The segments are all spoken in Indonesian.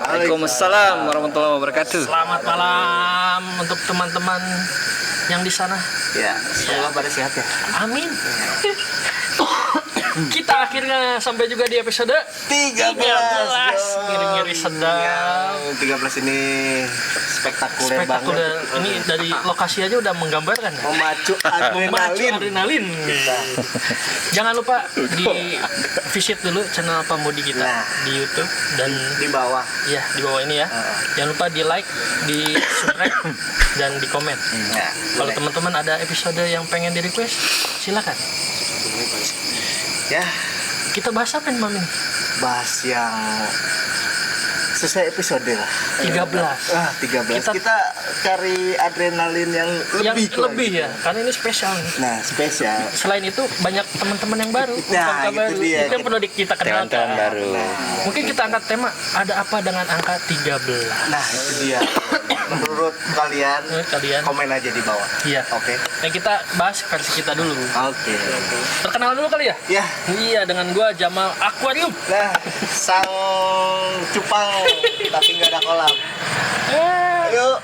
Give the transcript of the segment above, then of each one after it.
Waalaikumsalam warahmatullahi wabarakatuh. Selamat malam untuk teman-teman yang di sana. Ya, semoga pada sehat ya. Amin. Kita akhirnya sampai juga di episode 13. Ngiri-ngiri sedap. 13 ini spektakuler banget. Ini dari lokasi aja udah menggambarkan ya. Memacu adrenalin. Jangan lupa di visit dulu channel Pamudi kita di YouTube dan di bawah. Iya, di bawah ini ya. Jangan lupa di like, di subscribe dan di komen. Kalau teman-teman ada episode yang pengen di request, silakan. Ya, kita bahas apa nih, Mam ini? Bahas yang sesuai episode lah. 13. 13. Kita cari adrenalin yang lebih ya, karena ini spesial nih. Nah, spesial. Selain itu banyak teman-teman yang baru, nah, baru. Dia. Itu yang perlu kita kenalkan. Baru. Mungkin kita angkat tema ada apa dengan angka 13. Nah, itu dia. Menurut kalian komen aja di bawah. Iya. Oke. Nah, kita bahas versi kita dulu. Oke. Perkenalan dulu kali ya? Ya. Iya, dengan gua Jamal Aquarium. Nah, sang cupang tapi nggak ada kolam. Yuk.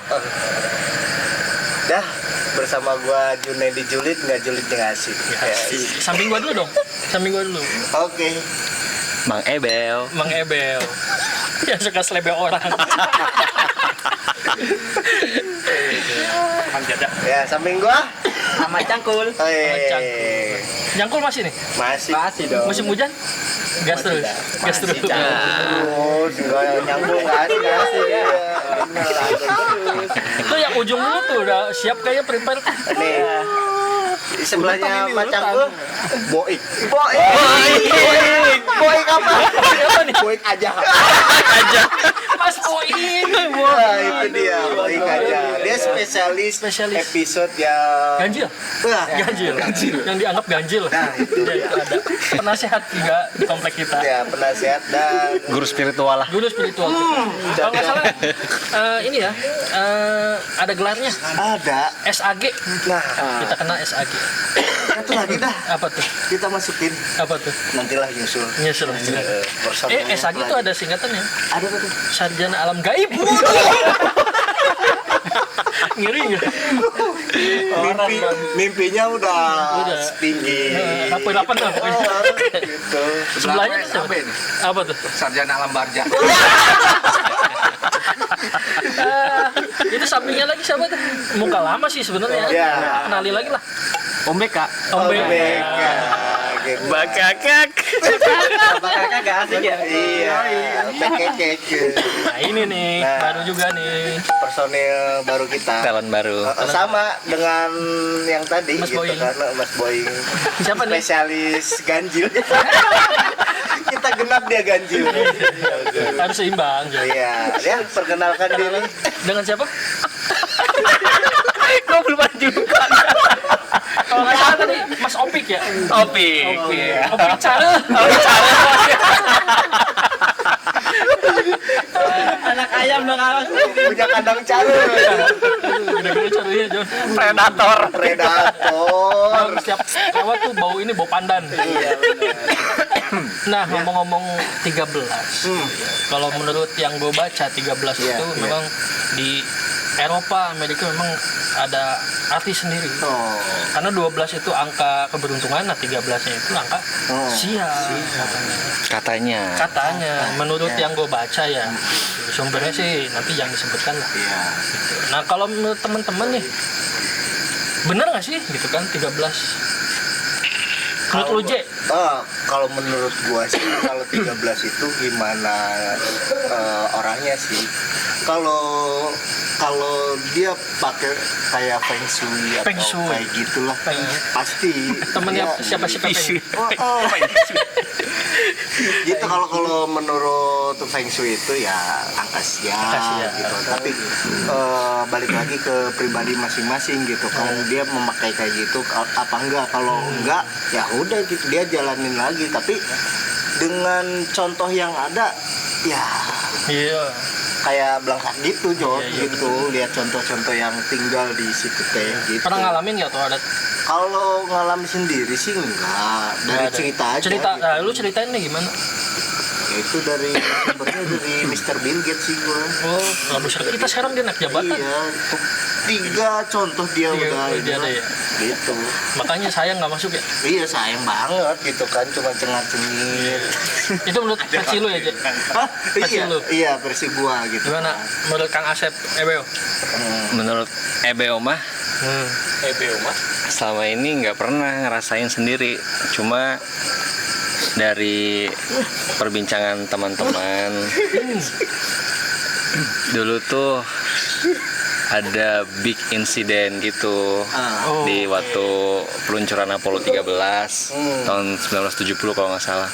Dah, bersama gua Junedi Julid, nggak julid nggak asik. Ya. Samping gua dulu dong. Oke. Mang Ebel. Yang suka selebel orang. Ya, samping gua sama Cangkul. Cangkul masih nih? Masih dong. Musim hujan? Gas terus. Terus enggak nyambung asik. Itu yang ujung dulu tuh udah siap kayaknya prepare. Nih. Sebelahnya Pak Cangkul Boik apa? Boik aja. Mas Boik. Wah, itu dia Boik aja. Dia spesialis episode yang ganjil. Yang dianggap ganjil. Nah, itu dia. Ada penasehat juga di komplek kita. Ya, penasehat dan guru spiritual. Kalau nggak salah ini ya ada gelarnya. Ada SAG. Nah, kita kena SAG. Satu lagi dah. Apa tuh? Kita masukin. Apa tuh? Nantilah nyusul. SAG itu ada singkatannya. Ada tuh. Sarjana Alam Gaib. Ngeri nggak? Mimpinya udah tinggi. Apa tuh? Gitu. Sebelahnya siapa? Apa tuh? Sarjana Alam Barja. Itu sampingnya lagi siapa tuh? Muka lama sih sebenarnya. Kenali lagi lah. Om BK. Bakakak gak asik ya? Iya. Nah ini nih baru juga nih personil baru kita. Talent baru. Sama dengan yang tadi Mas gitu Boing. Karena Mas Boing. Siapa nih? Spesialis ganjil. Kita genap dia ganjil. Harus seimbang. Iya. Ya, perkenalkan diri. Dengan siapa? Kok belum juga? Kalau nggak salah tadi Mas Opik ya? Opik Cara. Anak ayam dong awas. Punya kandang cara. Gede-gede caranya John. Predator. Setiap lewat tuh bau pandan. Iya, Nah, ngomong-ngomong 13. Kalau menurut yang gue baca 13 itu memang di Eropa, Amerika memang ada arti sendiri. Karena 12 itu angka keberuntungan, nah 13-nya itu angka sial. Katanya. Menurut yang gue baca ya, sumbernya sih nanti yang disebutkan lah. Iya. Gitu. Nah, kalau menurut teman-teman nih, bener nggak sih gitu kan 13? Menurut lu J? Kalau menurut gua sih kalau 13 itu gimana orangnya sih. Kalau dia pakai kayak feng shui atau kayak gitulah, pasti temennya siapa sih Feng Shui? Gitu kalau menurut Feng Shui itu ya angka sial gitu. Tapi balik lagi ke pribadi masing-masing gitu. Kalau dia memakai kayak gitu apa enggak? Kalau enggak ya udah gitu dia jalanin lagi. Tapi dengan contoh yang ada ya kayak belangsak gitu gitu. Lihat contoh-contoh yang tinggal di situ teh gitu. Pernah ngalamin nggak tuh ada? Kalau ngalamin sendiri sih enggak, dari cerita aja. Cerita, gitu. nah, lu ceritain nih gimana? Ya, itu dari sumbernya dari Mr. Bill Gates sih gua. Oh, lah besar kita sekarang dia naik jabatan. Iya, 3 contoh dia udah dia ada ya. Gitu. Makanya saya nggak masuk ya. Iya sayang banget gitu kan, cuma cengar-cengir. Itu menurut versi lu ya, Jek? Hah? Versi Iya, lu? iya versi gua gitu. Gimana menurut Kang Asep Ebeo? Menurut EBO mah Ebeo mah? selama ini nggak pernah ngerasain sendiri, cuma dari perbincangan teman-teman dulu tuh ada big insiden gitu di waktu peluncuran Apollo 13 tahun 1970 kalau nggak salah.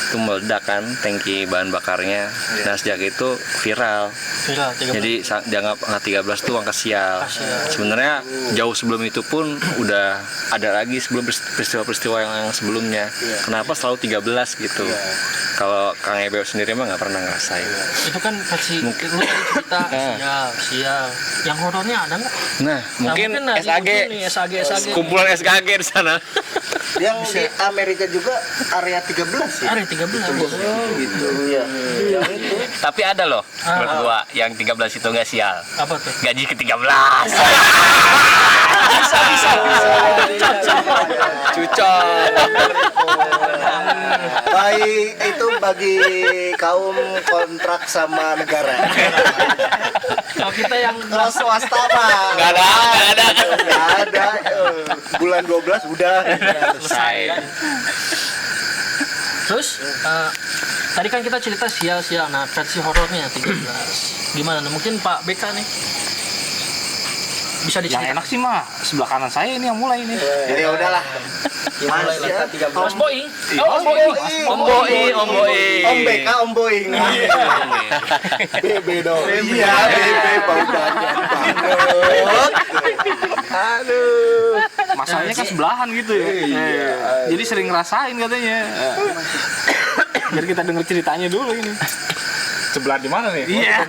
Itu meledak kan tangki bahan bakarnya. Nah sejak itu viral. Viral 13. Jadi dianggap angka 13 tuh angka sial. Sebenarnya jauh sebelum itu pun udah ada lagi sebelum peristiwa-peristiwa yang sebelumnya. Kenapa selalu 13 gitu? Kalau Kang Ebeo sendiri mah nggak pernah ngerasain. Itu kan versi lu tadi cerita sial. Yang horornya ada nggak? Nah, mungkin nah, SAG, nih, SAG. kumpulan SKG di sana. Yang di Amerika juga area 13 ya. Area 13. Gitu ya. Yang itu Tapi ada loh, menurut gua yang 13 itu nggak sial. Apa tuh? Gaji ke-13. Cucok. baik itu bagi kaum kontrak sama negara. Kalau kita yang Kalau swasta mah Nggak ada. nggak ada. Bulan 12 udah Selesai. terus tadi kan kita cerita sial-sial. Nah, versi horornya 13. Gimana? Nah, mungkin Pak BK nih bisa Yang diceritakan. enak sih mah sebelah kanan saya ini yang mulai ini. Jadi ya udahlah. Mulai Mas ya. Mas Boing. Om Boing. Om Boing. Om BK, Om Boing. BB dong. Iya, BB bau banget. Aduh. Masalahnya kan sebelahan gitu ya. Jadi sering ngerasain katanya. Biar kita denger ceritanya dulu ini. Sebelah di mana nih? Iya.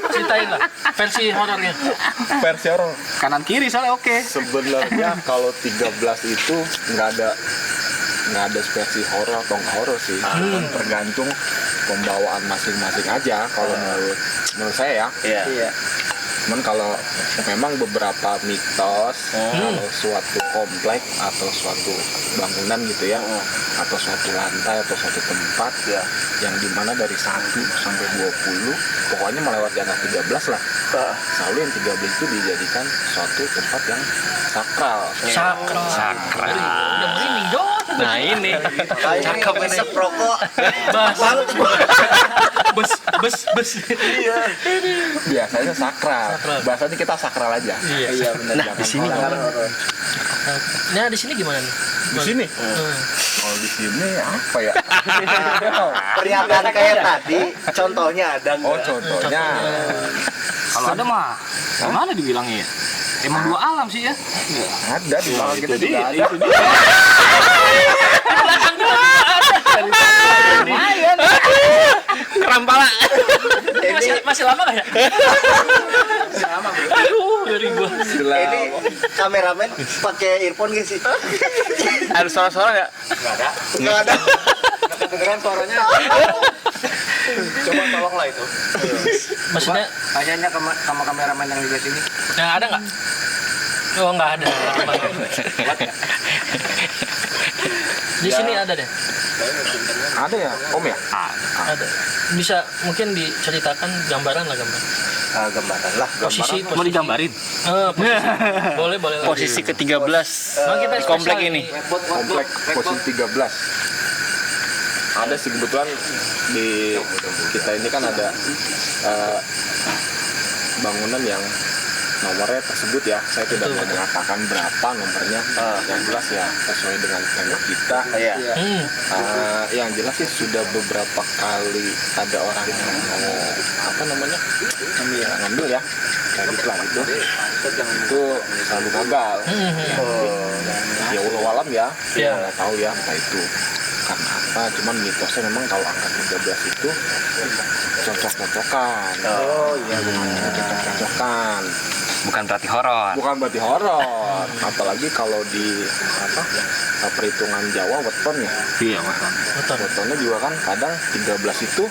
Ceritain lah versi horornya. Versi horor. Kanan kiri soalnya oke. Sebenarnya kalau 13 itu nggak ada versi horor atau nggak horor sih. Tergantung pembawaan masing-masing aja kalau menurut saya ya. Iya. Cuman kalau memang beberapa mitos kalau suatu komplek atau suatu bangunan gitu ya, atau suatu lantai atau suatu tempat yang dimana dari 1 sampai 20 pokoknya melewati angka 13 lah, selalu yang 13 itu dijadikan suatu tempat yang sakral. Sakral. Udah merinding dong. Nah ini Cakep ini rokok. Bes. Iya. Biasanya sakral. Bahasanya kita sakral aja. Iya. Nah di sini Nah, di sini gimana nih? Di sini. Kalau di sini apa ya? Perlihatkan kayak tadi, contohnya ada nggak? Oh contohnya. Kalau ada mah gimana dibilangnya ya? Emang dua alam sih ya. Ada di belakang kita juga ada. Lumayan. kerampala. Masih lama nggak ya? Aduh, dari gua. Ini kameramen pakai earphone gak sih? Harus suara-suara nggak? Nggak ada. Kedengeran suaranya. Coba tolonglah itu. Maksudnya Tanyanya sama kameramen yang di sini. yang ada nggak? Oh, nggak ada. Di sini ada deh. Ada ya, Om ya? Ada. Bisa mungkin diceritakan gambaran lah gambar. Gambaran lah. Posisi. Mau digambarin? Boleh. Posisi ke-13 Bang, kita di komplek spesial ini. Komplek posisi 13. Ada sih kebetulan di kita ini kan ada bangunan yang nomornya tersebut ya. Saya tidak mau mengatakan berapa nomornya. Yang jelas ya sesuai dengan tembok kita. Yang jelas sih sudah beberapa kali ada orang yang mau ngambil ya, kayak gitu lah gitu. Itu selalu gagal. Ya Allah alam ya, nggak tahu ya entah itu karena apa. Cuman mitosnya memang kalau angka 13 itu cocok-cocokan. Cocok-cocokan. Bukan berarti horor. Bukan berarti horor. Apalagi kalau di perhitungan Jawa weton ya. Iya, weton. Wetonnya juga kan kadang 13 itu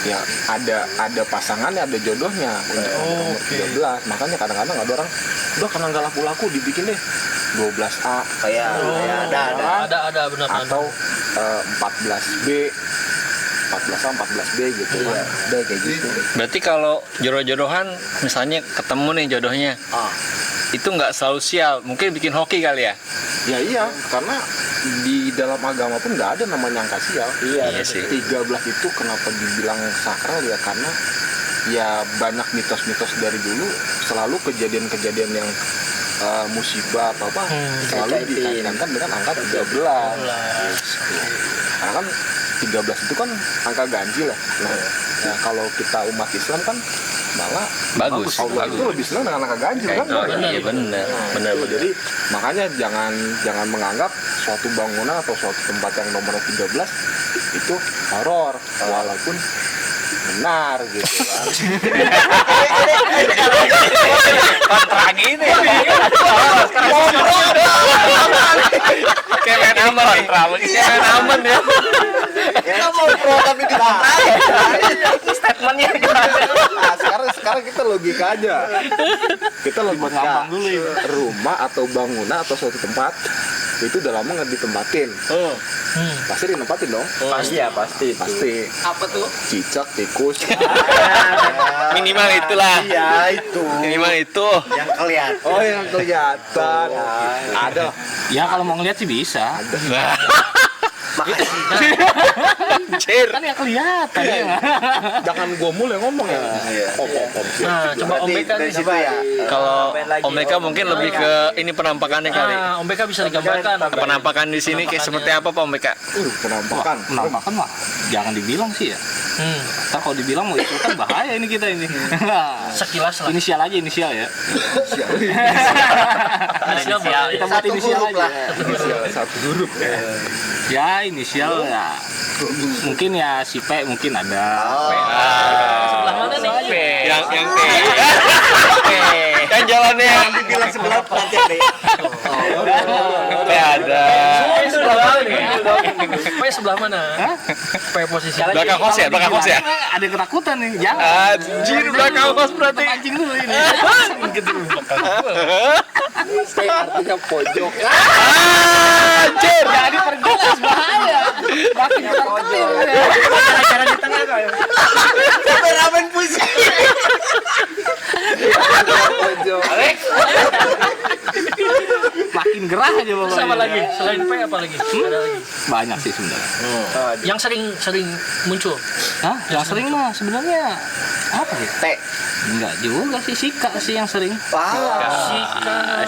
ya ada pasangannya, ada jodohnya untuk nomor 13. Makanya kadang-kadang ada orang udah karena nggak laku-laku dibikin deh 12A Ada benar. atau 14B 14A 14B gitu kan. Ada kayak gitu. Berarti kalau jodoh-jodohan misalnya ketemu nih jodohnya, itu nggak selalu sial, mungkin bikin hoki kali ya? Ya iya, karena di dalam agama pun nggak ada namanya angka sial. Iya sih. 13 itu kenapa dibilang sakral ya karena ya banyak mitos-mitos dari dulu selalu kejadian-kejadian yang musibah atau apa selalu dikaitkan dengan angka 13. Karena kan 13 itu kan angka ganjil lah. Nah, ya kalau kita umat Islam kan malah Bagus. Allah itu lebih senang dengan angka ganjil kan? Iya benar. Jadi makanya jangan menganggap suatu bangunan atau suatu tempat yang nomornya 13 itu horor walaupun benar gitu kan. Kontra gini. Kayak main aman nih. Kayak main aman ya. Kita mau pro tapi dikontrain. Statementnya. Nah, sekarang kita logika aja. Kita logika dulu rumah atau bangunan atau suatu tempat itu udah lama nggak ditempatin. Pasti ditempatin dong. Pasti. Apa tuh? Cicak, tikus. Minimal itulah. Iya itu. Minimal itu. Yang kelihatan. Oh yang kelihatan. Ada. Ya kalau mau ngeliat sih bisa. Anjir. Kan yang kelihatan ya. Jangan gua mulu yang ngomong ya. Om. Nah, coba Om Beka nih. ya. Kalau Om Beka mungkin lebih ke ini penampakannya kali. Nah, Om Beka bisa digambarkan. Penampakan di sini kayak seperti apa Pak Om Beka? Penampakan. Penampakan mah jangan dibilang sih ya. Ntar kalau dibilang mau ikutan bahaya ini kita ini. Sekilas lah. Inisial aja ya. Inisial bahaya. Kita buat inisial aja. Satu huruf. Ya inisial ya. Mungkin ya si P mungkin ada. Sebelah mana nih? Yang P. Yang jalannya yang Dibilang sebelah nanti ada. P ada. Sebelah mana nih? P sebelah mana? P posisi. Belakang kos ya? Ada ketakutan nih. Jangan. Anjir belakang kos berarti. Pancing dulu ini. Artinya pojok. Anjir. Jadi perjelas bahaya. Makin terketir. Cara di tengah kok. Kameramen pusing. Pojok. Makin gerah aja pokoknya. Sama lagi. Selain P apa lagi? Ada lagi. Banyak sih sebenarnya. Yang sering muncul. Hah? Yang sering mah sebenarnya apa ya? T. Enggak juga sih, Sika sih yang sering.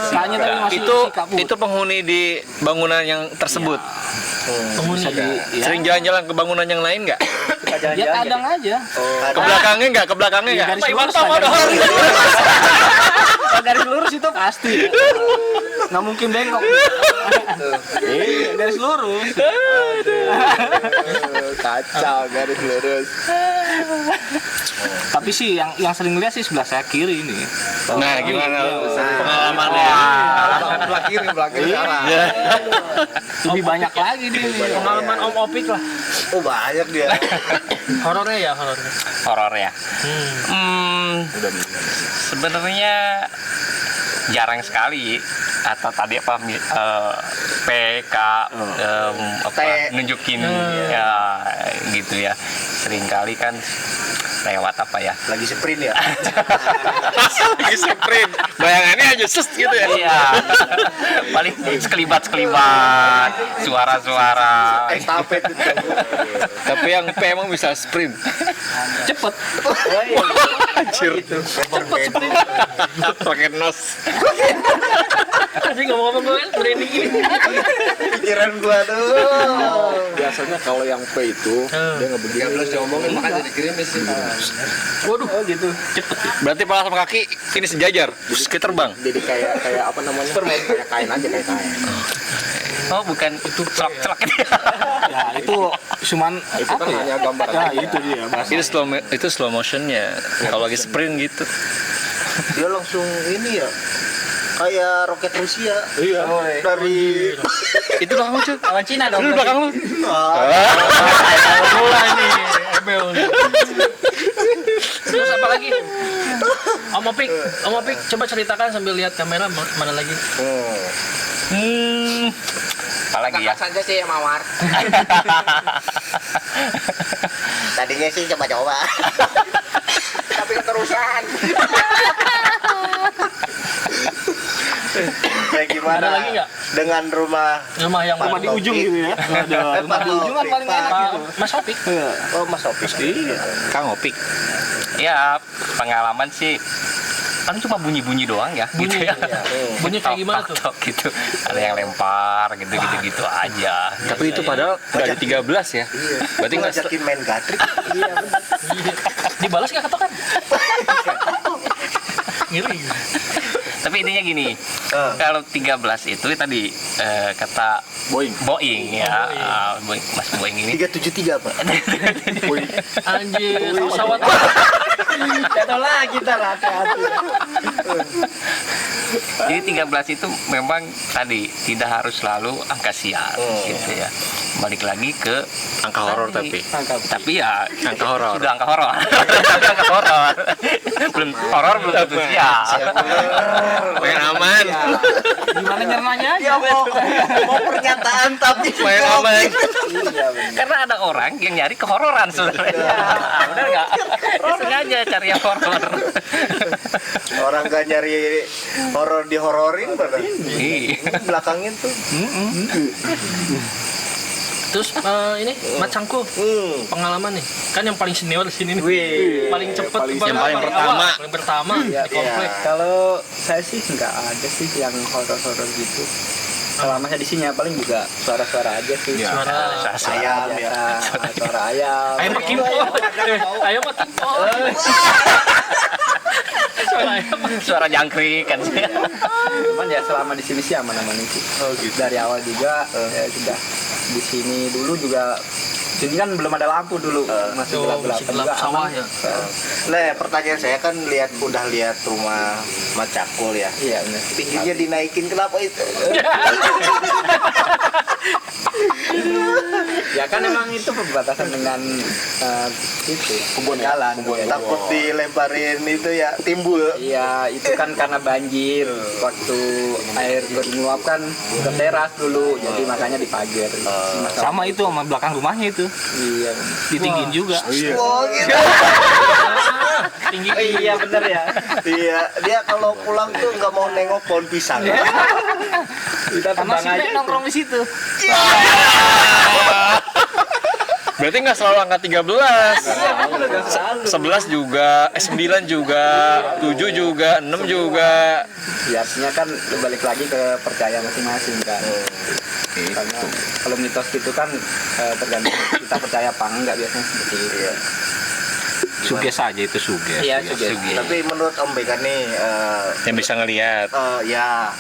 Sikanya tadi masih Itu Sika, Bu. itu penghuni di bangunan yang tersebut. Penghuni. Bisa di ya, Sering jalan-jalan ke bangunan yang lain nggak? ya kadang aja. Ke belakangnya nggak? Ke belakangnya nggak? Garis lurus lah, garis lurus itu pasti. Nggak mungkin bengkok. Garis lurus. Kacau garis lurus. Tapi sih yang sering lihat sih sebelah saya kiri ini. Nah, gimana pengalamannya? Sebelah kiri salah. Lebih banyak lagi nih. Pengalaman Om Opik lah. Oh banyak dia. Horornya ya horornya. Horor ya. Sebenarnya jarang sekali atau tadi apa PK nunjukin ya gitu ya. Sering kali kan lewat apa ya? Lagi sprint ya. Lagi sprint. Bayangannya aja ses gitu ya. Iya. Paling sekelibat suara-suara. Estafet itu. Tapi yang P emang bisa sprint. Cepet. Anjir. Cepet sprint. Pakai nos. Tadi ngomong-ngomong gue kan training ini. Pikiran gua tuh. Biasanya kalau yang P itu dia nggak begini. 13 diomongin makanya dikirim sih. Waduh. Oh gitu. Cepet ya. Berarti pala sama kaki ini sejajar. Terus kita terbang. Jadi kayak apa namanya? Kayak kain aja kayak kain. Oh, bukan itu celak-celak ini. Ya itu cuman Itu kan hanya gambar. ya itu dia bahasa. Itu slow motionnya. Kalau lagi sprint gitu. Dia langsung ini ya. Kayak roket Rusia. Iya. Dari Itu belakang lu, Cuk. Lawan Cina dong. Lu belakang lu. Mulai nih. Ebel nih. Terus apa lagi? Om Opik, coba ceritakan sambil lihat kamera mana lagi? Apalagi ya? saja sih yang mawar. tadinya sih coba-coba. Tapi keterusan. Kayak gimana? Ada lagi nggak? Dengan rumah Yang Rumah di ujung gitu ya. Ada rumah di ujung kan paling enak gitu. Mas Opik. Oh, Mas Opik. Kang Opik. Ya, pengalaman sih kan cuma bunyi-bunyi doang ya. Bunyi, gitu ya. bunyi kayak gimana tuh? Tok, gitu. Ada yang lempar gitu aja. Tapi itu padahal udah ada 13 ya. Berarti nggak ngajakin main gatrik. Dibalas nggak ketokan? Ngeri. Tapi intinya gini, kalau 13 itu tadi kata Boeing ya, Mas Boeing ini 373 Pak. Anjir, pesawat. Jatuh lagi kita hati-hati. Jadi 13 itu memang tadi tidak harus selalu angka sial gitu ya. Balik lagi ke angka horor tapi ya angka horor. Sudah angka horor. Angka horor. Belum horor belum tentu sial. Main aman. Gimana nyernanya aja. Ya mau pernyataan tapi Main aman. Karena ada orang yang nyari kehororan sebenarnya. Benar nggak? Dia sengaja cari yang horor. orang gak nyari horor dihororin pada. Iya. Belakangin tuh. Terus ini Macangku pengalaman nih. Kan yang paling senior di sini nih. Paling cepet, yang paling pertama. Paling pertama di komplek. Kalau saya sih nggak ada sih yang horor-horor gitu. Selama saya di sini ya paling juga suara-suara aja sih. Suara Ayam ya. Biasa, suara ayam. ayam kimpo. Ayam mah kimpo. Suara ayam. Suara jangkrik kan. Cuman ya selama di sini sih aman-aman sih. Dari awal juga ya sudah di sini dulu juga. Sini kan belum ada lampu dulu, masih gelap-gelap masih gelap juga sawah aman. ya. Nah, pertanyaan saya kan udah lihat rumah Macakul ya. Iya benar. Tingginya dinaikin kenapa itu? Ya kan emang itu perbatasan dengan itu kebun jalan. Takut dilemparin itu ya timbul. Iya, itu kan karena banjir. Waktu air bermeluap kan ke teras dulu, jadi makanya dipagar. Sama itu sama belakang rumahnya itu. Iya. Ditinggin juga. Oh gitu. Tinggi. Iya bener ya. Iya, dia kalau pulang tuh nggak mau nengok pohon pisang. Kita Karena tebang si aja. Mek nongkrong di situ. Berarti nggak selalu angka 13. 11 juga, 9 juga, 7 juga, 6 juga. Ya, artinya kan balik lagi ke percaya masing-masing kan. Karena kalau mitos itu kan tergantung kita percaya apa enggak biasanya seperti itu. Suges aja itu suges. Iya, suges. Tapi menurut Om Beka nih, Yang bisa ngelihat. ya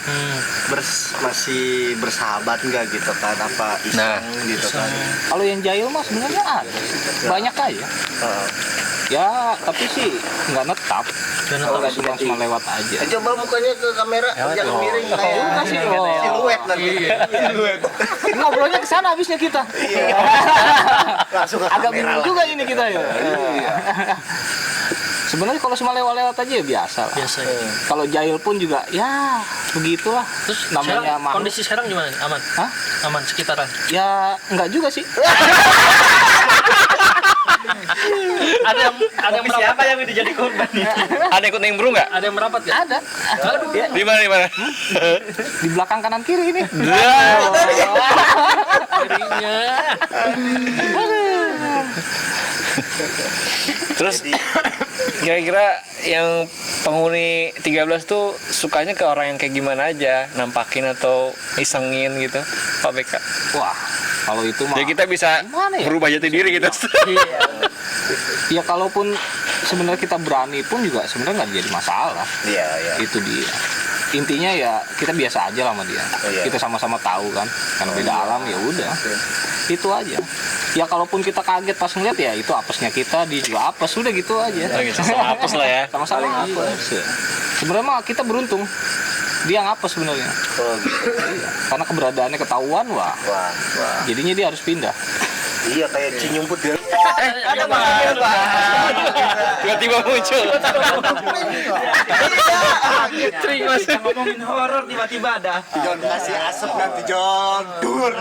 masih bersahabat nggak gitu kan? Apa iseng Nah. gitu kan? Kalau yang jahil mah sebenarnya ada. Banyak aja. Ya, tapi sih nggak netap. Kalau nggak cuma lewat aja. Coba mukanya ke kamera, jangan miring kayak siluet nanti. Ngobrolnya ke sana habisnya kita. Langsung ke Agak kamera bingung lah. juga ini kita ya. Sebenarnya kalau cuma lewat-lewat aja ya biasa lah. Biasa. Ya. Kalau jahil pun juga ya begitulah. Terus Namanya sekarang, makhluk. kondisi sekarang gimana nih? Aman? Hah? Aman sekitaran. Ya enggak juga sih. Ada yang merapat. Siapa yang udah jadi korban nih? Ada ikut nembru nggak? Ada yang merapat nggak? Ada. Aduh. Di mana di mana? Di belakang kanan kiri ini. Dirinya. Terus kira-kira yang penghuni 13 tuh sukanya ke orang yang kayak gimana aja, nampakin atau isengin gitu, Pak BK? Wah, kalau itu mah Jadi kita bisa gimana ya? berubah jati diri gitu. Ya kalaupun sebenarnya kita berani pun juga sebenarnya nggak jadi masalah. Iya, iya. Itu dia. Intinya ya kita biasa aja lah sama dia. Iya. Kita sama-sama tahu kan, karena beda alam ya udah. Itu aja. Ya kalaupun kita kaget pas ngeliat ya itu apesnya kita, dia juga apes, udah gitu aja. Sama apes lah ya. Sama-sama apes. Sebenarnya mah kita beruntung. Dia ngapes sebenarnya. Oh, gitu. Karena keberadaannya ketahuan, wah. Wah. Jadinya dia harus pindah. Iya, kayak cinyumput dia. Ada Bang. Tiba-tiba muncul. Kita ngomongin horor tiba-tiba ada. Jon kasih asap nanti Jon. Dur.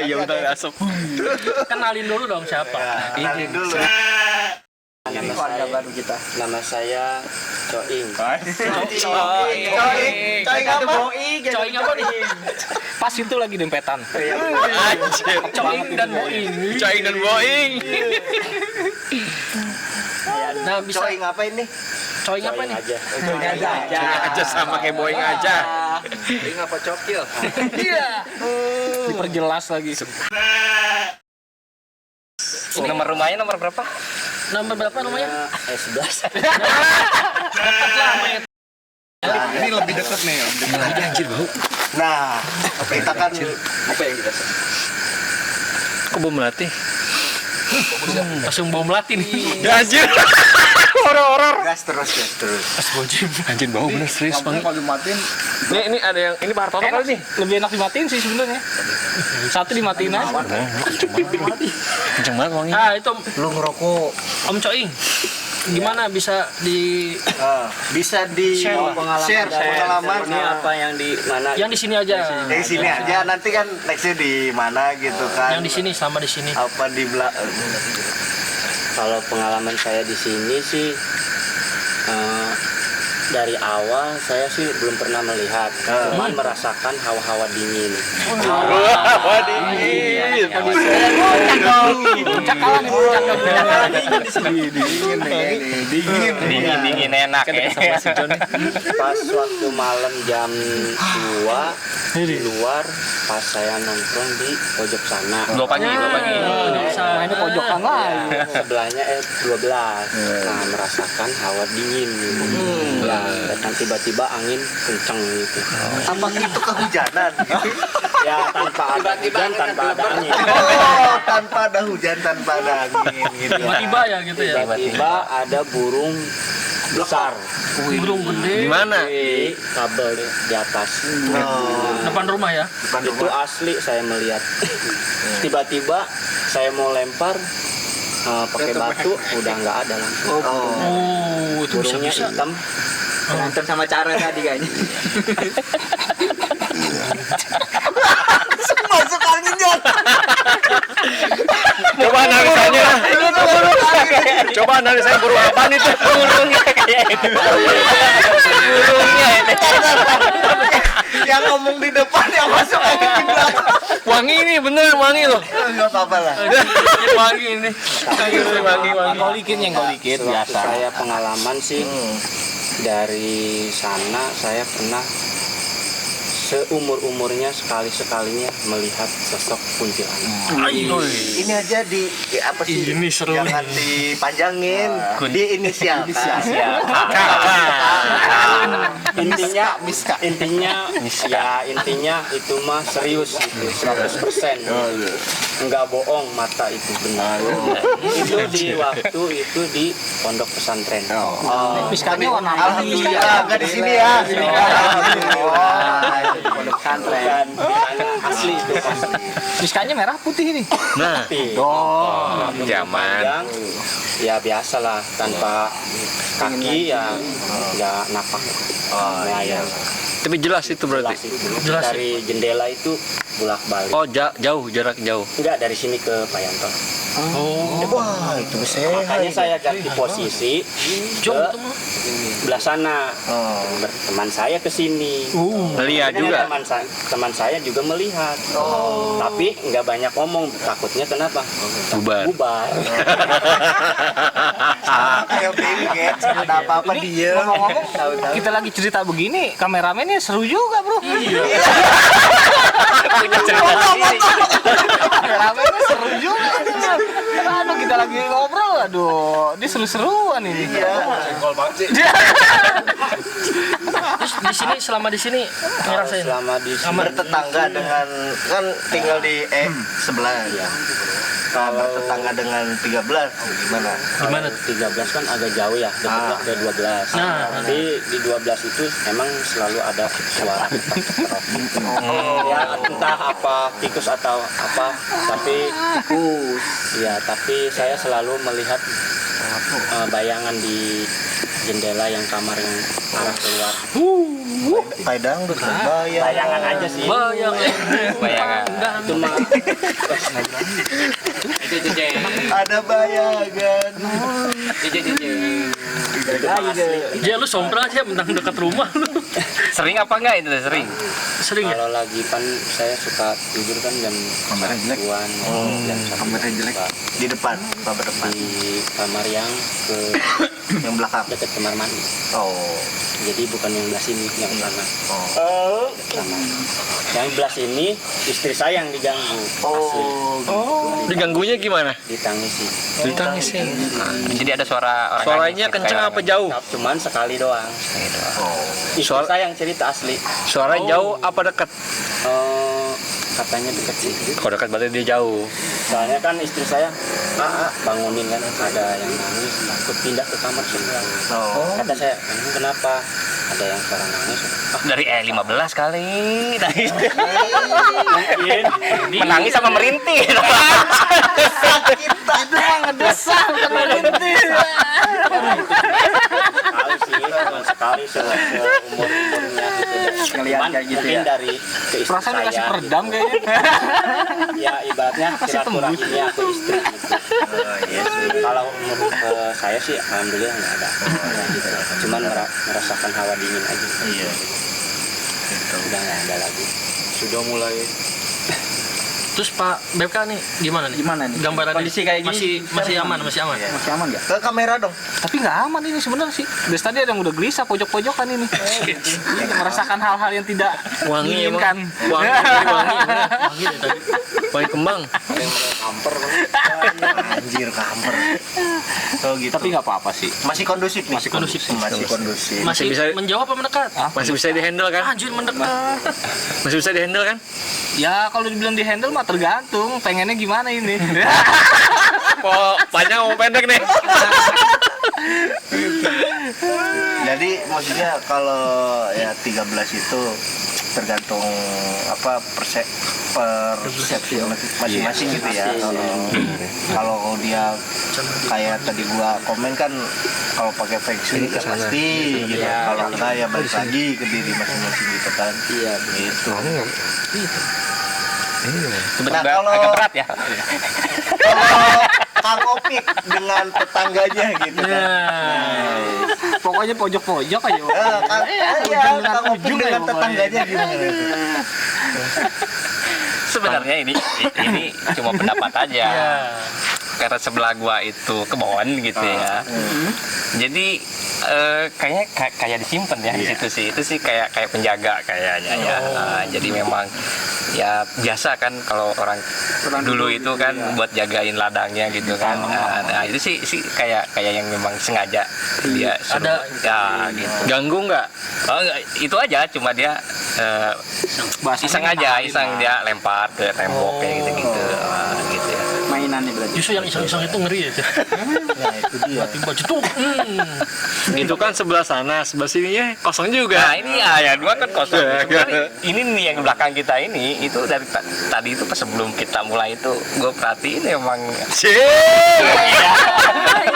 Ya udah asap. Kenalin dulu dong siapa. Kenalin dulu. Ini keluarga baru kita. Nama saya Coing. Coing apa? Coing apa nih? Pas itu lagi dempetan. Anjir. Coing dan Boing. Coing dan Boing. Nah, bisa Coing apa ini? Coing apa nih? aja. Coing aja sama kayak Boing aja. Coing apa cokil? Diperjelas lagi. Nomor rumahnya nomor berapa? Nomor berapa namanya? S11. Ini lebih dekat nih. Anjir bau. Nah, kita kan Apa yang kita sebut? Kok bau melati? Langsung bau melati nih. Anjir. Horor. gas terus. Anjir bau bener serius banget. Kalau dimatiin Ini ada yang ini Pak Hartono kali nih. Lebih enak dimatiin sih sebenarnya. Satu dimatiin aja. Kenceng banget wangi. Ah, itu Lu ngerokok Om Coing. Gimana bisa di bisa di Share lah. share pengalaman Ini apa yang di mana? yang di sini aja? dari sini aja, nanti kan nextnya di mana gitu kan. Yang di sini sama di sini. Apa di Kalau pengalaman saya di sini sih dari awal saya sih belum pernah melihat, cuman merasakan hawa-hawa dingin. Wah, dingin. Dingin enak ya. Pas waktu malam jam 2 di luar, pas saya nongkrong di pojok sana. Dua pagi. Mainnya pojokan lah. Sebelahnya 12. Nah, merasakan hawa dingin gitu. Datang tiba-tiba angin kenceng gitu. apa itu kehujanan gitu. Ya tanpa ada hujan, tanpa ada angin. Oh, tanpa ada hujan, tanpa ada angin gitu. Tiba-tiba ya gitu ya. Tiba-tiba ada burung besar Burung gede Di mana? di kabel di atas. depan rumah ya. Depan Itu rumah. asli saya melihat. Tiba-tiba saya mau lempar pakai batu, udah nggak ada langsung. Oh, itu Burungnya bisa-bisa. hitam. Berantem sama cara tadi kayaknya. Masuk angin Jon. Coba analisanya. Coba analisanya burung apa nih tuh? Burungnya kayak itu. Burungnya ini. Yang ngomong di depan yang masuk angin di belakang. Wangi nih, bener wangi loh. Enggak apa-apa lah. Wangi ini. Wangi. Nyenggol dikit biasa. Saya pengalaman sih dari sana saya pernah seumur-umurnya sekali-sekalinya melihat sosok kuntilanak. Ini aja di apa sih? Ini seru Jangan dipanjangin. Di inisial. Intinya itu mah serius itu 100%. Enggak bohong, mata itu benar. Itu di waktu itu di pondok pesantren. Miskannya warna apa? Alhamdulillah enggak di sini ya. Alhamdulillah. Pondok pesantren asli itu asli. Miskannya merah putih ini. Nah, zaman. Panjang, ya biasalah tanpa kaki ya nggak napak. Nah, ya Tapi jelas itu berarti. jelas itu. Jelas Dari jendela itu bolak balik. Oh, jauh, jarak jauh. Enggak dari sini ke Payanto. Wah, itu saya. Makanya saya ganti posisi ke belah sana. Teman saya ke sini. Melihat juga. Teman saya juga melihat. Tapi nggak banyak ngomong, takutnya kenapa? Bubar. Bubar. Kayak binget, ada apa-apa dia. Ngomong-ngomong, kita lagi cerita begini, kameramennya seru juga, Bro. Iya. Kameramennya seru juga. Aduh, kita lagi ngobrol, aduh, dia seru-seruan ini. Terus selama di sini ngerasain Selama di sini Bertetangga dengan kan tinggal di sebelah ya. Kalau tetangga dengan 13 gimana? gimana? 13 kan agak jauh ya, dekatnya ke 12. Tapi di 12 itu emang selalu ada suara. Ya entah apa tikus atau apa, tapi tapi saya selalu melihat bayangan di jendela yang kamar yang arah keluar. Padang Bayangan aja sih. Bayangan. Cuma ada bayangan. Ya lu sompral aja mentang dekat rumah lu. Sering apa enggak itu? Sering. Sering ya? kalau lagi kan saya suka tidur kan jam 1-an, jam 1 jelek. Di depan, kamar depan. di kamar yang ke Yang belakang. dekat kamar mandi. Oh. Jadi bukan yang belah sini, yang sana. Sama. Yang belah sini istri saya yang diganggu. Asli. Diganggunya gimana? Ditangisi. Ditangisin. Jadi ada suara orang Suaranya gitu, kenceng kayak apa jauh? Cuman sekali doang. Istri saya yang cerita asli. Suara jauh apa dekat? Katanya deket sih. Kalau dekat berarti dia jauh. Soalnya kan istri saya bangunin kan ada yang nangis, takut pindah ke kamar sebelah. Kata saya, "Emang kenapa? Ada yang suara nangis?" Dari 15 kali. Mungkin Menangis sama merintih. Kita itu mah ngedesah, bukan merintih. tahu sih, cuma sekali seumur-umurnya gitu. Ngelihat kayak gitu Mungkin ya. dari ke istri Perasaan saya. dikasih peredam kayaknya. Ya ibaratnya silaturahimnya aku istri gitu. Kalau menurut saya sih alhamdulillah nggak ada. Gitu. Cuman merasakan hawa dingin aja. Udah nggak ada lagi. Sudah mulai Terus Pak BK nih gimana nih? Gimana nih? Gambaran Kondisi kayak gini masih aman, masih aman. Masih aman nggak? Ke kamera dong. Tapi nggak aman ini sebenarnya sih. Dari tadi ada yang udah gelisah pojok-pojokan ini. Merasakan hal-hal yang tidak Wangi emang. diinginkan. Wangi deh tadi. Wangi kembang. Anjir kamper. Oh gitu. Tapi nggak apa-apa sih. masih kondusif nih. Masih kondusif. Masih kondusif. Masih bisa- menjawab apa mendekat? Masih bisa dihandle kan? Anjir mendekat. Masih bisa dihandle kan? Ya kalau dibilang di handle mah tergantung. Pengennya gimana ini? Oh, panjang mau pendek nih. Jadi maksudnya kalau ya 13 itu tergantung apa persepsi masing-masing gitu ya. Kalau dia kayak tadi gua komen kan kalau pakai feng shui ya pasti gitu. Kalau enggak ya balik lagi ke diri masing-masing gitu kan. Iya begitu. Nah, kalau- Agak berat ya. Kalau Kang Opik dengan tetangganya gitu kan. Pokoknya pojok-pojok aja. Kang Kang Opik ujung ya dengan pokoknya. tetangganya gimana? Sebenarnya ini cuma pendapat aja. Karena sebelah gua itu kebon gitu ya. Jadi kayaknya kayak disimpan ya di situ sih. Itu sih kayak penjaga kayaknya ya. Jadi memang ya biasa kan kalau orang dulu itu kan buat jagain ladangnya gitu kan. Nah, itu sih kayak yang memang sengaja dia suruh, Ada ya gitu. Ganggu nggak? Oh, enggak, itu aja cuma dia iseng aja, iseng dia lempar ke tembok kayak gitu-gitu. Gitu ya. Mainannya berarti. Justru yang iseng-iseng itu ngeri ya. Nah, itu dia. Tiba cetuk. Itu kan sebelah sana, sebelah sininya kosong juga. Nah ini ya dua kan kosong. Ini nih yang di belakang kita ini itu dari tadi itu pas sebelum kita mulai itu gue perhatiin emang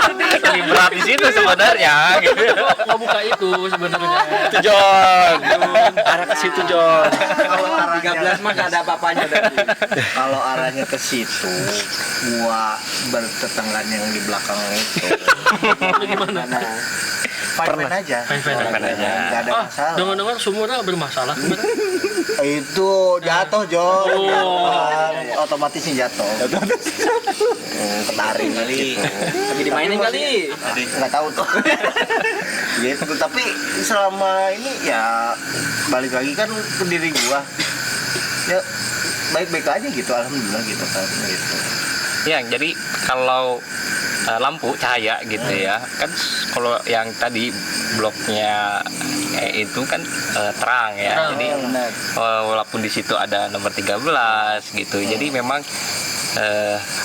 Lebih berat di situ sebenarnya gitu. Nggak buka itu sebenarnya. Itu John. Arah ke situ John. Kalau arahnya 13 mah nggak ada apa-apanya dari. kalau arahnya ke situ, gua bertetanggaan yang di belakang itu. Gimana? Fine aja. Fine-fine aja. Nggak ada masalah. Dengar-dengar sumurnya bermasalah sebenarnya. Itu jatuh John. Otomatis jatuh. Ketarik kali. Lagi dimainin kali. Nggak tahu tuh. Gitu. Tapi selama ini ya balik lagi kan ke diri gua. Ya baik-baik aja gitu, alhamdulillah gitu kan. Gitu. Ya, jadi kalau lampu cahaya gitu ya kan, kalau yang tadi bloknya itu kan terang ya, jadi walaupun di situ ada nomor 13 gitu, jadi memang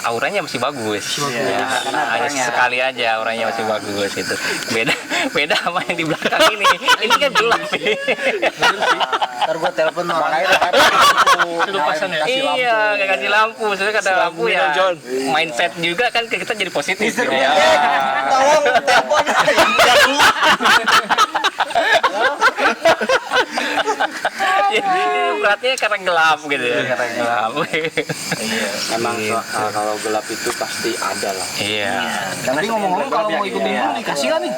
auranya masih bagus ya, hanya sekali aja auranya masih bagus itu, beda sama yang di belakang ini kan gelap nih. Ntar gua telepon orang Suruh pasang ya. Iya, kayak kasih lampu, soalnya kata lampu ya mindset juga kan kita jadi positif gitu ya. tolong telepon Beratnya karena gelap gitu ya, karena gelap. Emang kalau gelap itu pasti ada lah. Iya. Tapi ngomong-ngomong kalau mau ikut nimbrung dikasih nggak nih?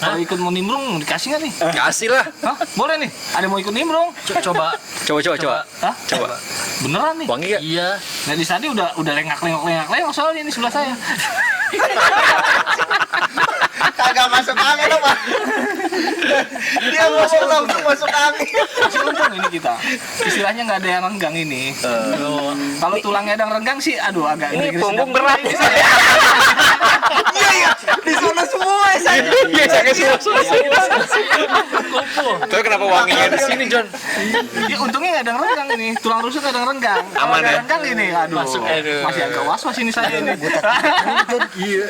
Kalau ikut mau nimbrung dikasih nggak nih? Kasih lah. Hah? Boleh nih? Ada mau ikut nimbrung? Coba. Hah? Coba. Beneran nih? Wangi gak? Iya. Nah di tadi udah lengak soalnya ini sebelah saya. kagak masuk angin apa? Dia langsung masuk angin. Masih untung ini kita. Istilahnya nggak ada yang renggang ini. Kalau tulangnya ada yang renggang sih, aduh agak Ini ngeri-ngeri punggung sedap. berat nih saya. Iya di sana semua saya. Iya, saya kasih Tapi kenapa wanginya di sini, John? Ya untungnya nggak ada yang renggang ini. Tulang rusuk nggak ada yang renggang. Kalau Aman ada ya? renggang ini, aduh. Masih agak was-was ini saya ini. Iya.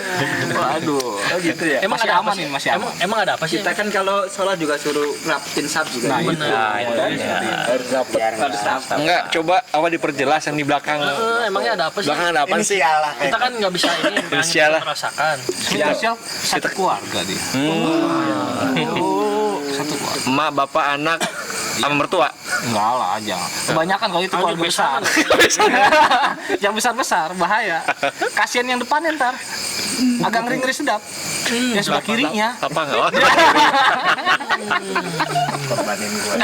Waduh. Oh gitu ya. Emang Masih ada apa aman sih? ini, masih aman. Emang ada apa sih? Kita kan kalau sholat juga suruh ngerapiin sab juga. Nah, gitu. Harus dapet. Harus dapet. Enggak, coba apa diperjelas yang di belakang. Emangnya ada apa sih? Belakang ada apa sih? Inisial lah Kita kan nggak bisa ini Inisial lah. merasakan. Spesial satu keluarga dia. Satu keluarga. Emak, bapak, anak, sama mertua. Enggak lah, jangan. Kebanyakan kalau itu keluarga besar. Yang besar-besar bahaya. Kasihan yang depannya ntar. Agak ngeri-ngeri sedap. Yang sebelah kirinya. Apa enggak? Korbanin gua.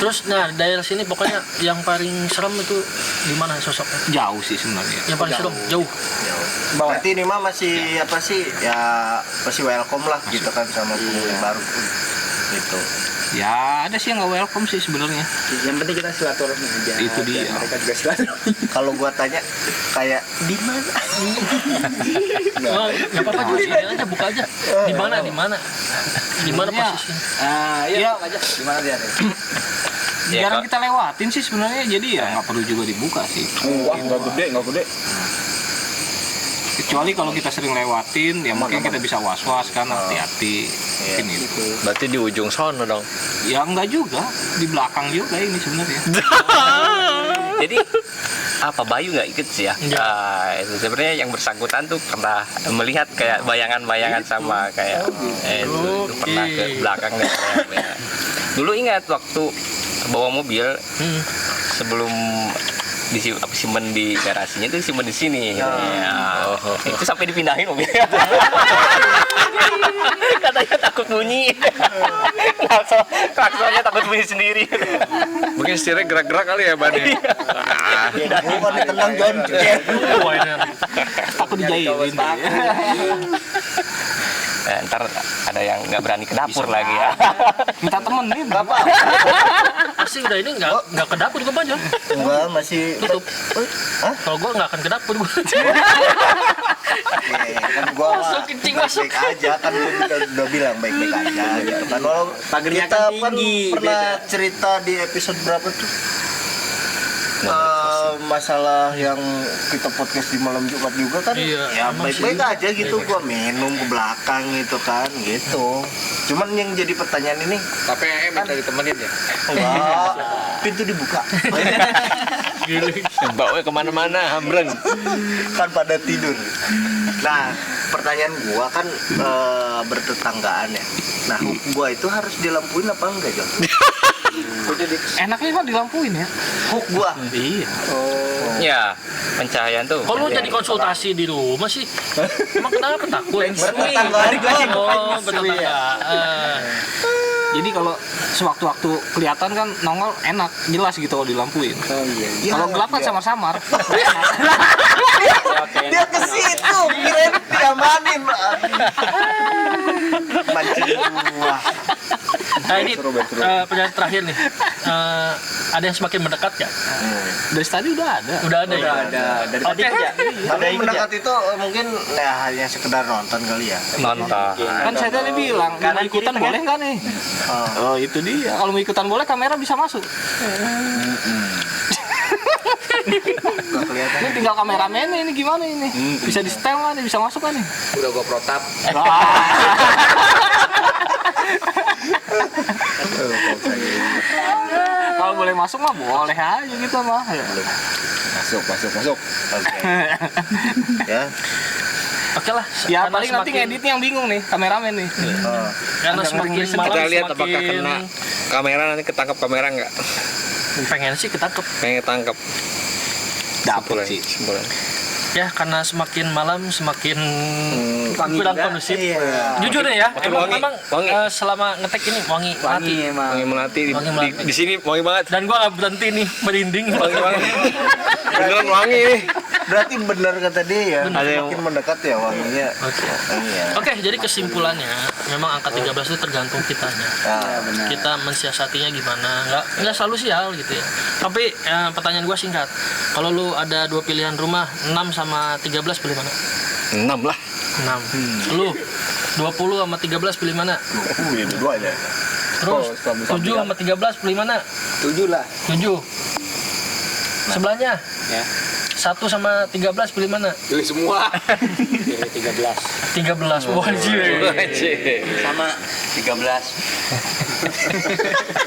Terus nah daerah sini pokoknya yang paling serem itu di mana sosoknya? Jauh sih sebenarnya. Yang paling serem jauh. Berarti ini mah masih apa sih ya masih welcome lah gitu kan sama penghuni baru gitu. Ya ada sih yang nggak welcome sih sebenarnya. Yang penting kita silaturahmi aja. Itu dia. Dan mereka juga silaturahmi. Kalau gua tanya kayak di mana? Oh, nggak apa-apa juga sini aja buka aja. Di mana? Di mana Sebenarnya, posisinya? Iya, Ya. aja. Gimana dia? Jarang kita lewatin sih sebenarnya, jadi ya nggak perlu juga dibuka sih. Wah, nggak gede. Kecuali kalau kita sering lewatin, ya mungkin kita bisa was-was kan, hati-hati. Mungkin itu. Berarti di ujung sono dong. Ya enggak juga, di belakang juga ini sebenarnya. Jadi apa Bayu nggak ikut sih ya? Nah, itu sebenarnya yang bersangkutan tuh pernah melihat kayak bayangan-bayangan sama kayak itu pernah ke belakang dan kayak dulu ingat waktu bawa mobil sebelum simpen di garasinya itu simpen di sini. Itu sampai dipindahin mobilnya. Katanya takut bunyi. Klaksonnya takut bunyi sendiri. Mungkin setirnya gerak-gerak kali ya, Ban. Gua ditendang John. Takut dijahilin. Ntar ada yang nggak berani ke dapur lagi ya. Minta temenin. Berapa? Pasti udah ini nggak ke dapur gue Bang. Gua masih Tutup. Kalau gue nggak akan ke dapur gue. kan gua Masuk, kencing masuk. baik-baik aja kan gua udah bilang baik-baik aja gitu kan. Walau Pagernya kita kan kan tinggi, pernah cerita di episode berapa tuh? Masalah yang kita podcast di malam Jumat juga kan Iya, ya emang baik-baik aja gitu gua minum ke belakang gitu kan gitu. Cuman yang jadi pertanyaan ini Tapi minta ditemenin ya. enggak pintu dibuka Baunya kemana-mana, hambreng. kan pada tidur Nah, pertanyaan gua kan bertetanggaan ya. Nah, hook gua itu harus dilampuin apa enggak, Jon? Enaknya mah dilampuin ya. Hook gua. Iya. Ya, pencahayaan tuh. Kalau lu jadi konsultasi di rumah sih, emang kenapa takut? Bertetanggaan. Oh, bertetanggaan. Jadi kalau sewaktu-waktu kelihatan kan nongol enak, jelas gitu kalau dilampuin. Ya, Kalau gelap kan iya. samar-samar. Dia ke situ, kirain diamanin. Mancing gua. Nah ini pertanyaan terakhir nih. Ada yang semakin mendekat ya? Dari tadi udah ada. Udah ada ya? Ada dari Oke. tadi aja. Tapi mendekat itu mungkin ya hanya sekedar nonton kali ya. Nonton. Kan saya tadi bilang, mau Kanan, ikutan kiri, boleh nggak nih? Oh itu dia. Kalau mau ikutan boleh, kamera bisa masuk. Nggak kelihatan. Ini tinggal kameramennya ini gimana ini? Bisa di setel nggak nih? Bisa masuk nggak nih? Udah gua protap. Kalau boleh masuk mah boleh aja gitu mah. Masuk. Oke. Ya. Oke lah. Ya karena paling nanti ngeditnya yang bingung nih, kameramen nih. Karena semakin malam Kita lihat semakin apakah kena kamera, nanti ketangkap kamera nggak? pengen sih ketangkep. Pengen ketangkap. Dapet sih. Simpulan. Ya karena semakin malam semakin kurang kondusif. Iya. Jujur nih ya, Makin emang wangi. memang Wangi. Selama ngetek ini wangi mati. Wangi emang. Wangi melati Wangi melati. di sini wangi banget. Dan gua nggak berhenti nih merinding. Wangi banget. Beneran wangi nih. Berarti benar kata dia ya. Ada yang- Semakin mendekat ya wanginya. Oke. Iya. Oke, jadi kesimpulannya memang angka 13 itu tergantung kitanya. Nah, Kita mensiasatinya gimana? Nggak selalu sial gitu ya. Tapi pertanyaan gua singkat. Kalau lu ada dua pilihan rumah, 6 sama 13 pilih mana? 6 lah. 6. Lu 20 sama 13 pilih mana? Dua-duanya. Terus 7 sama 13 pilih mana? 7 lah. 7. Sebelahnya Ya. 1 sama 13 pilih mana? Pilih semua. Pilih 13. 13. Wajib. Sama 13.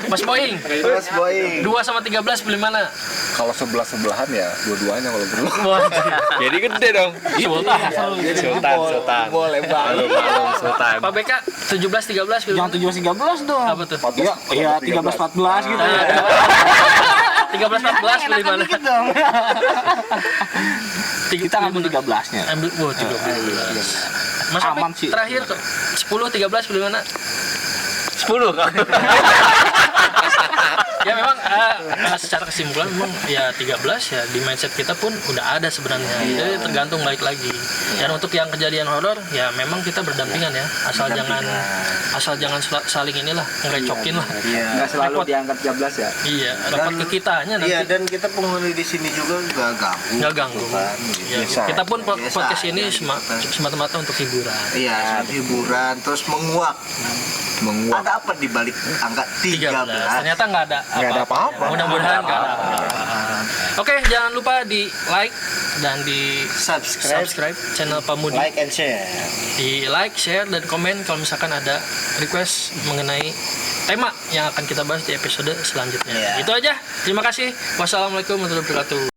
Mas Boing, terus boy. 2 sama 13 pilih mana? Kalau sebelah-sebelahan ya dua-duanya kalau perlu. Wajib. Jadi gede dong. Sultan. Sultan. Boleh banget. Malum Sultan. Pak BK 17 13 pilih Jangan mana? 17-13 dong. Apa tuh? Iya 13-14 gitu ya. 13 14 pilih mana? Dikit dong. Kita pilih ngambil mana? 13-nya. Ambil 13. Mas Aman Apik, sih. terakhir 10 13 pilih mana? 10 kan. Ya memang secara kesimpulan memang ya 13 ya di mindset kita pun udah ada sebenarnya. Jadi tergantung balik lagi. Dan untuk yang kejadian horor ya memang kita berdampingan ya. Asal jangan saling inilah ngerecokin lah. Enggak selalu Repot. diangkat 13 ya. Iya, repot ke kitanya nanti. Iya, dan kita penghuni di sini juga nggak ganggu. Nggak ganggu. Kan, Ya, biasa. kita pun Biasa podcast aja ini gitu. semata-mata untuk hiburan. Iya, hiburan terus menguak. Ada apa di balik angka 13. 13? Ternyata nggak ada apa-apa. Mudah-mudahan nggak ada apa-apa. Oke, jangan lupa di like dan di subscribe channel Pamudi. Like and share. Di like, share, dan komen kalau misalkan ada request mengenai tema yang akan kita bahas di episode selanjutnya. Iya. Itu aja. Terima kasih. Wassalamualaikum warahmatullahi wabarakatuh.